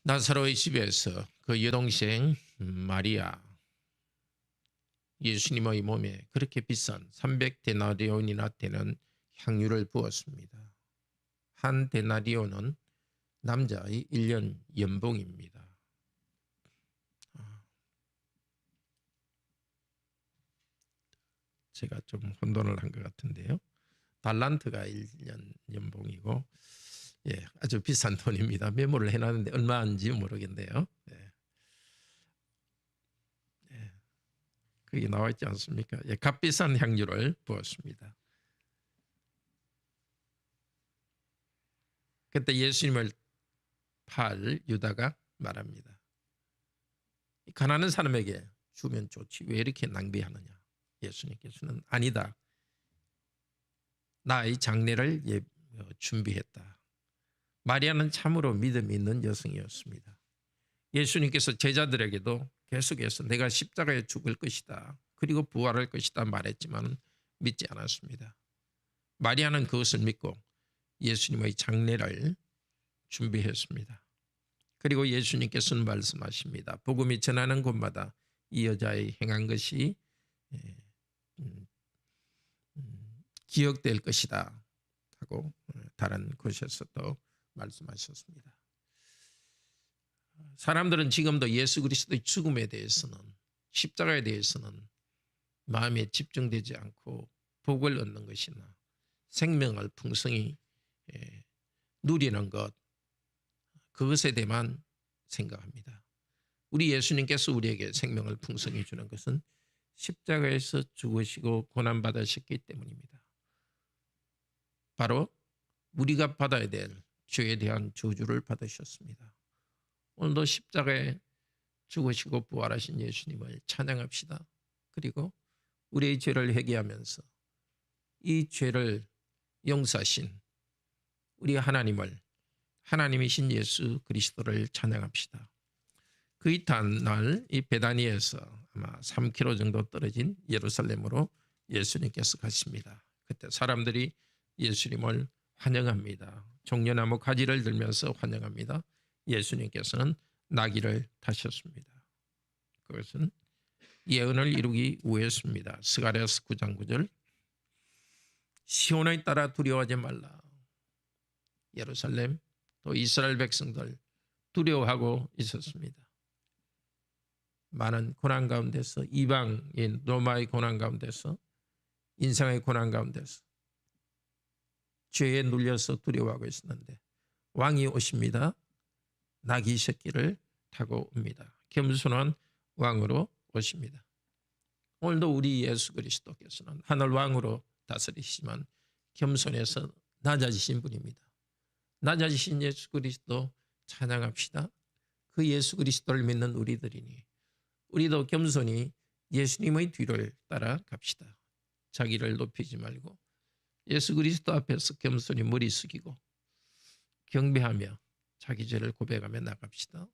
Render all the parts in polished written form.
나사로의 집에서 그 여동생 마리아 예수님의 몸에 그렇게 비싼 300데나리온이나 되는 향유를 부었습니다. 한 데나리온은 남자의 1년 연봉입니다. 제가 좀 혼돈을 한 것 같은데요. 달란트가 1년 연봉이고, 예, 아주 비싼 돈입니다. 메모를 해놨는데 얼마인지 모르겠네요. 예. 예, 그게 나와 있지 않습니까? 예, 값비싼 향유를 부었습니다. 그때 예수님을 팔 유다가 말합니다. 가난한 사람에게 주면 좋지 왜 이렇게 낭비하느냐. 예수님께서는 아니다. 나의 장례를 준비했다. 마리아는 참으로 믿음이 있는 여성이었습니다. 예수님께서 제자들에게도 계속해서 내가 십자가에 죽을 것이다. 그리고 부활할 것이다 말했지만 믿지 않았습니다. 마리아는 그것을 믿고 예수님의 장례를 준비했습니다. 그리고 예수님께서는 말씀하십니다. 복음이 전하는 곳마다 이 여자의 행한 것이 기억될 것이다 하고 다른 곳에서도 말씀하셨습니다. 사람들은 지금도 예수 그리스도의 죽음에 대해서는, 십자가에 대해서는 마음에 집중되지 않고 복을 얻는 것이나 생명을 풍성히 누리는 것, 그것에 대해만 생각합니다. 우리 예수님께서 우리에게 생명을 풍성히 주는 것은 십자가에서 죽으시고 고난받으셨기 때문입니다. 바로 우리가 받아야 될 죄에 대한 저주를 받으셨습니다. 오늘도 십자가에 죽으시고 부활하신 예수님을 찬양합시다. 그리고 우리의 죄를 회개하면서 이 죄를 용서하신 우리 하나님을, 하나님이신 예수 그리스도를 찬양합시다. 그 이튿날 이 베다니에서 아마 3km 정도 떨어진 예루살렘으로 예수님께서 가십니다. 그때 사람들이 예수님을 환영합니다. 종려나무 가지를 들면서 환영합니다. 예수님께서는 나귀를 타셨습니다. 그것은 예언을 이루기 위해서입니다. 스가랴서 9장 9절 시온에 따라 두려워하지 말라. 예루살렘 또 이스라엘 백성들 두려워하고 있었습니다. 많은 고난 가운데서, 이방인 로마의 고난 가운데서, 인생의 고난 가운데서 죄에 눌려서 두려워하고 있었는데 왕이 오십니다. 나귀 새끼를 타고 옵니다. 겸손한 왕으로 오십니다. 오늘도 우리 예수 그리스도께서는 하늘 왕으로 다스리시지만 겸손해서 낮아지신 분입니다. 낮아지신 예수 그리스도 찬양합시다. 그 예수 그리스도를 믿는 우리들이니 우리도 겸손히 예수님의 뒤를 따라갑시다. 자기를 높이지 말고 예수 그리스도 앞에서 겸손히 머리 숙이고 경배하며 자기 죄를 고백하며 나갑시다.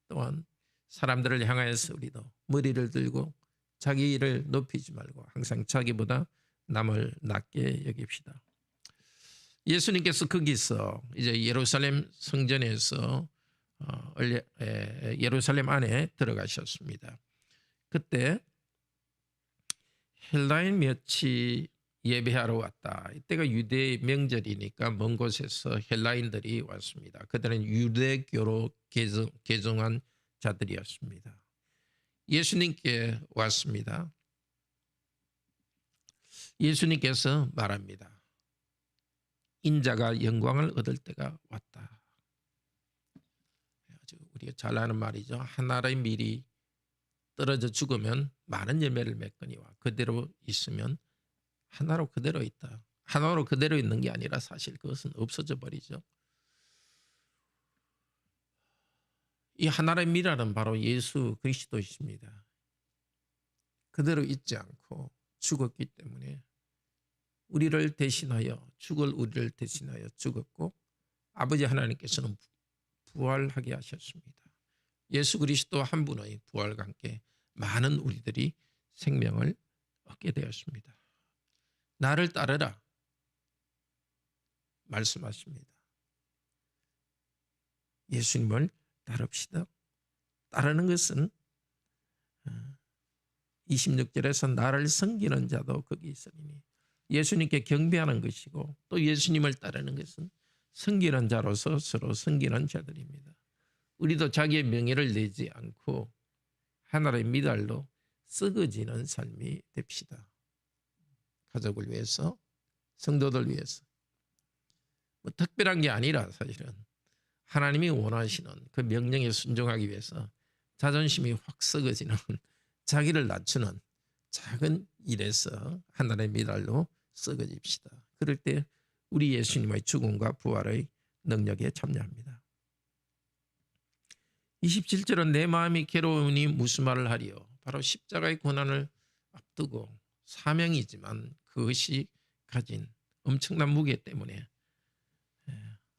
또한 사람들을 향하여서 우리도 머리를 들고 자기 일을 높이지 말고 항상 자기보다 남을 낮게 여깁시다. 예수님께서 거기서 이제 예루살렘 성전에서 예루살렘 안에 들어가셨습니다. 그때 헬라인 몇이 예배하러 왔다. 이때가 유대 명절이니까 먼 곳에서 헬라인들이 왔습니다. 그들은 유대교로 개종한 자들이었습니다. 예수님께 왔습니다. 예수님께서 말합니다. 인자가 영광을 얻을 때가 왔다. 우리가 잘 아는 말이죠. 하나의 밀이 떨어져 죽으면 많은 열매를 맺거니와 그대로 있으면 하나로 그대로 있다. 하나로 그대로 있는 게 아니라 사실 그것은 없어져 버리죠. 이 하나의 밀알은 바로 예수 그리스도이십니다. 그대로 있지 않고 죽었기 때문에 우리를 대신하여 우리를 대신하여 죽었고 아버지 하나님께서는 부활하게 하셨습니다. 예수 그리스도 한 분의 부활과 함께 많은 우리들이 생명을 얻게 되었습니다. 나를 따르라 말씀하십니다. 예수님을 따릅시다. 따르는 것은 26절에서 나를 섬기는 자도 거기 있으리니, 예수님께 경배하는 것이고 또 예수님을 따르는 것은 섬기는 자로서 서로 섬기는 자들입니다. 우리도 자기의 명예를 내지 않고 하나님의 미달로 썩어지는 삶이 됩시다. 가족을 위해서, 성도들 위해서. 뭐 특별한 게 아니라 사실은 하나님이 원하시는 그 명령에 순종하기 위해서 자존심이 확 썩어지는, 자기를 낮추는 작은 일에서 하나님의 미달로 썩어집시다. 그럴 때 우리 예수님의 죽음과 부활의 능력에 참여합니다. 27절은 내 마음이 괴로우니 무슨 말을 하리요. 바로 십자가의 고난을 앞두고 사명이지만 그것이 가진 엄청난 무게 때문에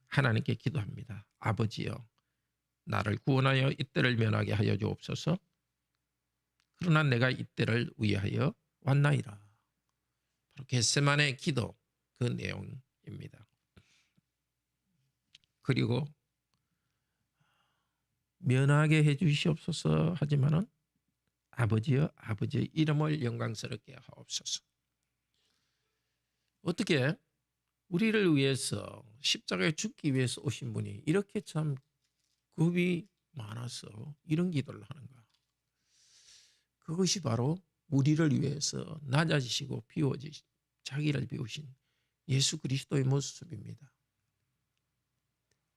하나님께 기도합니다. 아버지여, 나를 구원하여 이때를 면하게 하여 주옵소서. 그러나 내가 이때를 위하여 왔나이다. 바로 겟세마네 기도 그 내용입니다. 그리고 면하게 해 주시옵소서 하지만은 아버지여, 아버지의 이름을 영광스럽게 하옵소서. 어떻게 우리를 위해서 십자가에 죽기 위해서 오신 분이 이렇게 참 겁이 많아서 이런 기도를 하는가? 그것이 바로 우리를 위해서 낮아지시고 자기를 비우신 예수 그리스도의 모습입니다.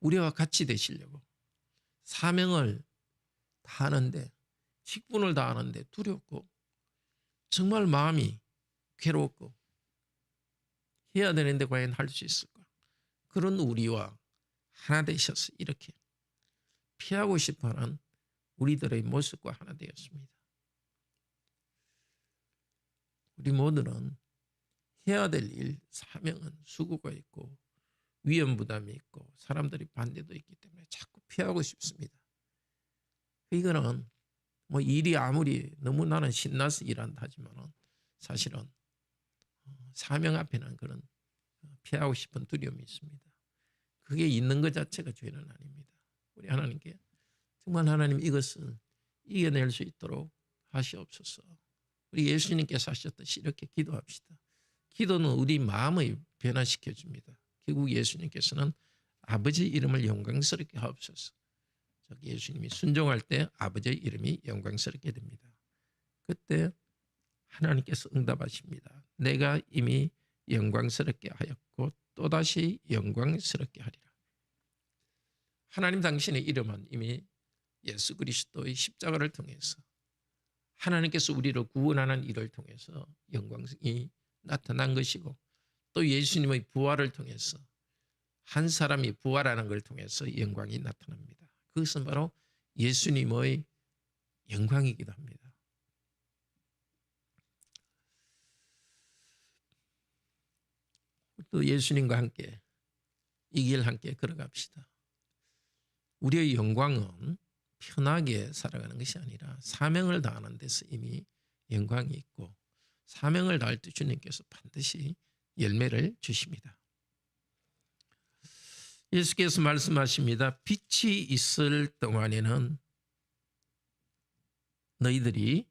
우리와 같이 되시려고 사명을 다하는데, 직분을 다하는데 두렵고 정말 마음이 괴롭고 해야 되는데 과연 할 수 있을까? 그런 우리와 하나 되셔서 이렇게 피하고 싶어하는 우리들의 모습과 하나 되었습니다. 우리 모두는 해야 될 일, 사명은 수고가 있고 위험 부담이 있고 사람들이 반대도 있기 때문에 자꾸 피하고 싶습니다. 이거는 뭐 일이 아무리 너무 나는 신나서 일한다 하지만은 사실은 사명 앞에는 그런 피하고 싶은 두려움이 있습니다. 그게 있는 것 자체가 죄는 아닙니다. 우리 하나님께 정말 하나님 이것을 이겨낼 수 있도록 하시옵소서. 우리 예수님께서 하셨듯이 이렇게 기도합시다. 기도는 우리 마음을 변화시켜 줍니다. 결국 예수님께서는 아버지 이름을 영광스럽게 하옵소서. 예수님이 순종할 때 아버지의 이름이 영광스럽게 됩니다. 그때 하나님께서 응답하십니다. 내가 이미 영광스럽게 하였고 또다시 영광스럽게 하리라. 하나님 당신의 이름은 이미 예수 그리스도의 십자가를 통해서 하나님께서 우리를 구원하는 일을 통해서 영광이 나타난 것이고 또 예수님의 부활을 통해서 한 사람이 부활하는 걸 통해서 영광이 나타납니다. 그것은 바로 예수님의 영광이기도 합니다. 또 예수님과 함께 이 길 함께 걸어갑시다. 우리의 영광은 편하게 살아가는 것이 아니라 사명을 다하는 데서 이미 영광이 있고 사명을 다할 때 주님께서 반드시 열매를 주십니다. 예수께서 말씀하십니다. 빛이 있을 동안에는 너희들이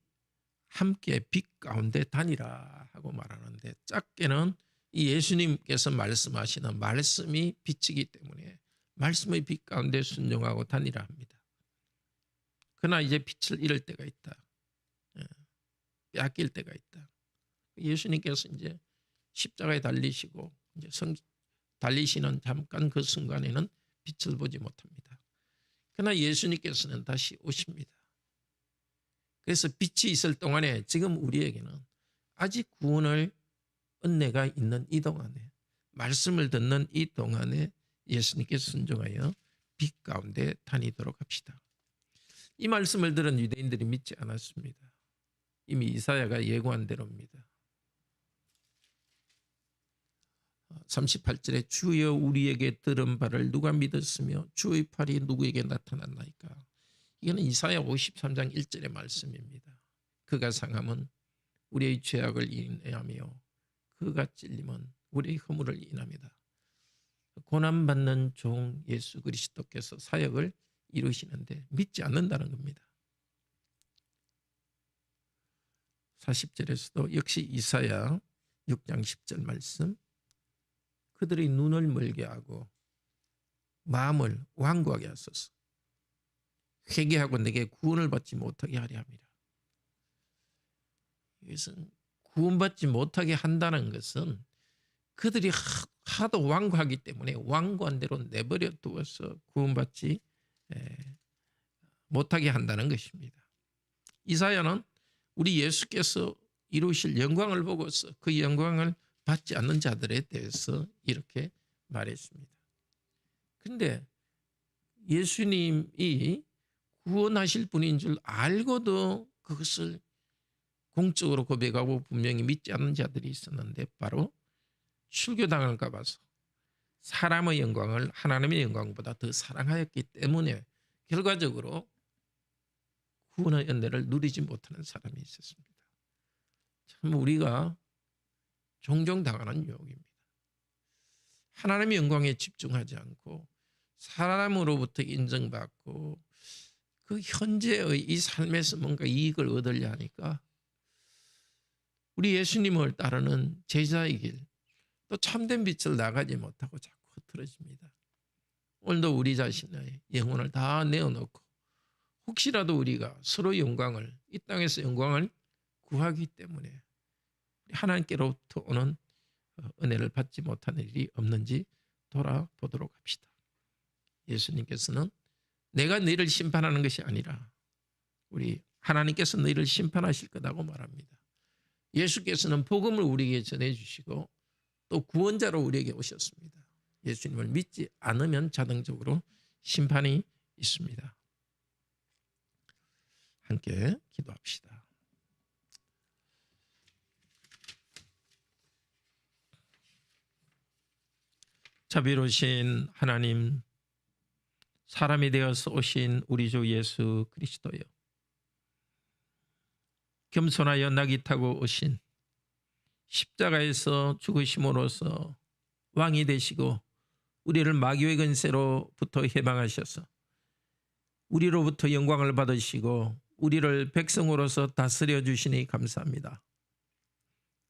함께 빛 가운데 다니라 하고 말하는데, 작게는 이 예수님께서 말씀하시는 말씀이 빛이기 때문에 말씀의 빛 가운데 순종하고 다니라 합니다. 그러나 이제 빛을 잃을 때가 있다. 빼앗길 때가 있다. 예수님께서 이제 십자가에 달리시고 이제 달리시는 잠깐 그 순간에는 빛을 보지 못합니다. 그러나 예수님께서는 다시 오십니다. 그래서 빛이 있을 동안에 지금 우리에게는 아직 구원을 은혜가 있는 이 동안에, 말씀을 듣는 이 동안에 예수님께서 순종하여 빛 가운데 다니도록 합시다. 이 말씀을 들은 유대인들이 믿지 않았습니다. 이미 이사야가 예고한 대로입니다. 38절에 주여 우리에게 들은 바를 누가 믿었으며 주의 팔이 누구에게 나타났나이까. 이거는 이사야 53장 1절의 말씀입니다. 그가 상함은 우리의 죄악을 인하며 그가 찔림은 우리의 허물을 인합니다. 고난받는 종 예수 그리스도께서 사역을 이루시는데 믿지 않는다는 겁니다. 40절에서도 역시 이사야 6장 10절 말씀, 그들의 눈을 멀게 하고 마음을 완고하게 하소서. 회개하고 내게 구원을 받지 못하게 하려 함이라. 이것은 구원받지 못하게 한다는 것은 그들이 하도 완고하기 때문에 완고한 대로 내버려 두어서 구원받지 못하게 한다는 것입니다. 이사야는 우리 예수께서 이루실 영광을 보고서 그 영광을 받지 않는 자들에 대해서 이렇게 말했습니다. 그런데 예수님이 구원하실 분인 줄 알고도 그것을 공적으로 고백하고 분명히 믿지 않는 자들이 있었는데, 바로 출교당할까 봐서 사람의 영광을 하나님의 영광보다 더 사랑하였기 때문에 결과적으로 구원의 은혜를 누리지 못하는 사람이 있었습니다. 참 우리가 종종 당하는 유혹입니다. 하나님의 영광에 집중하지 않고 사람으로부터 인정받고 그 현재의 이 삶에서 뭔가 이익을 얻으려 하니까 우리 예수님을 따르는 제자의 길, 또 참된 빛을 나가지 못하고 자꾸 흐트러집니다. 오늘도 우리 자신의 영혼을 다 내어놓고 혹시라도 우리가 서로 영광을, 이 땅에서 영광을 구하기 때문에 하나님께로부터 오는 은혜를 받지 못하는 일이 없는지 돌아보도록 합시다. 예수님께서는 내가 너희를 심판하는 것이 아니라 우리 하나님께서 너희를 심판하실 거라고 말합니다. 예수께서는 복음을 우리에게 전해주시고 또 구원자로 우리에게 오셨습니다. 예수님을 믿지 않으면 자동적으로 심판이 있습니다. 함께 기도합시다. 자비로우신 하나님, 사람이 되어서 오신 우리 주 예수 그리스도여, 겸손하여 낙이 타고 오신 십자가에서 죽으심으로써 왕이 되시고 우리를 마귀의 권세로부터 해방하셔서 우리로부터 영광을 받으시고 우리를 백성으로서 다스려 주시니 감사합니다.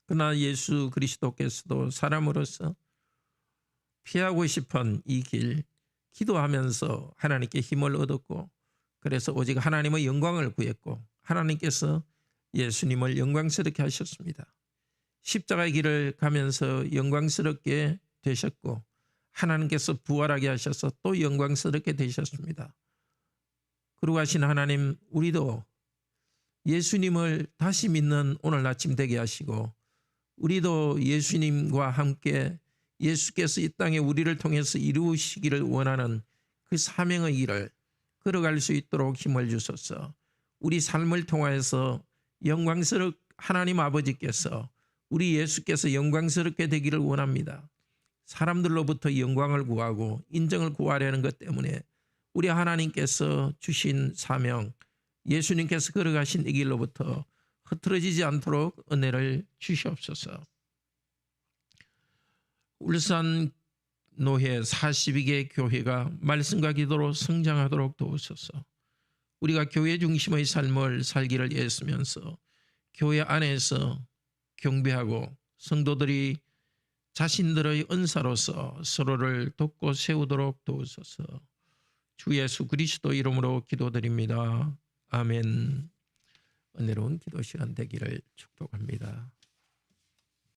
그러나 예수 그리스도께서도 사람으로서 피하고 싶은 이 길 기도하면서 하나님께 힘을 얻었고, 그래서 오직 하나님의 영광을 구했고 하나님께서 예수님을 영광스럽게 하셨습니다. 십자가의 길을 가면서 영광스럽게 되셨고 하나님께서 부활하게 하셔서 또 영광스럽게 되셨습니다. 그러고 하신 하나님, 우리도 예수님을 다시 믿는 오늘 아침 되게 하시고 우리도 예수님과 함께 예수께서 이 땅에 우리를 통해서 이루시기를 원하는 그 사명의 길을 걸어갈 수 있도록 힘을 주소서. 우리 삶을 통하여서 하나님 아버지께서, 우리 예수께서 영광스럽게 되기를 원합니다. 사람들로부터 영광을 구하고 인정을 구하려는 것 때문에 우리 하나님께서 주신 사명, 예수님께서 걸어가신 이 길로부터 흐트러지지 않도록 은혜를 주시옵소서. 울산 노회 42개 교회가 말씀과 기도로 성장하도록 도우소서. 우리가 교회 중심의 삶을 살기를 애쓰면서 교회 안에서 경배하고 성도들이 자신들의 은사로서 서로를 돕고 세우도록 도우소서. 주 예수 그리스도 이름으로 기도드립니다. 아멘. 은혜로운 기도 시간 되기를 축복합니다.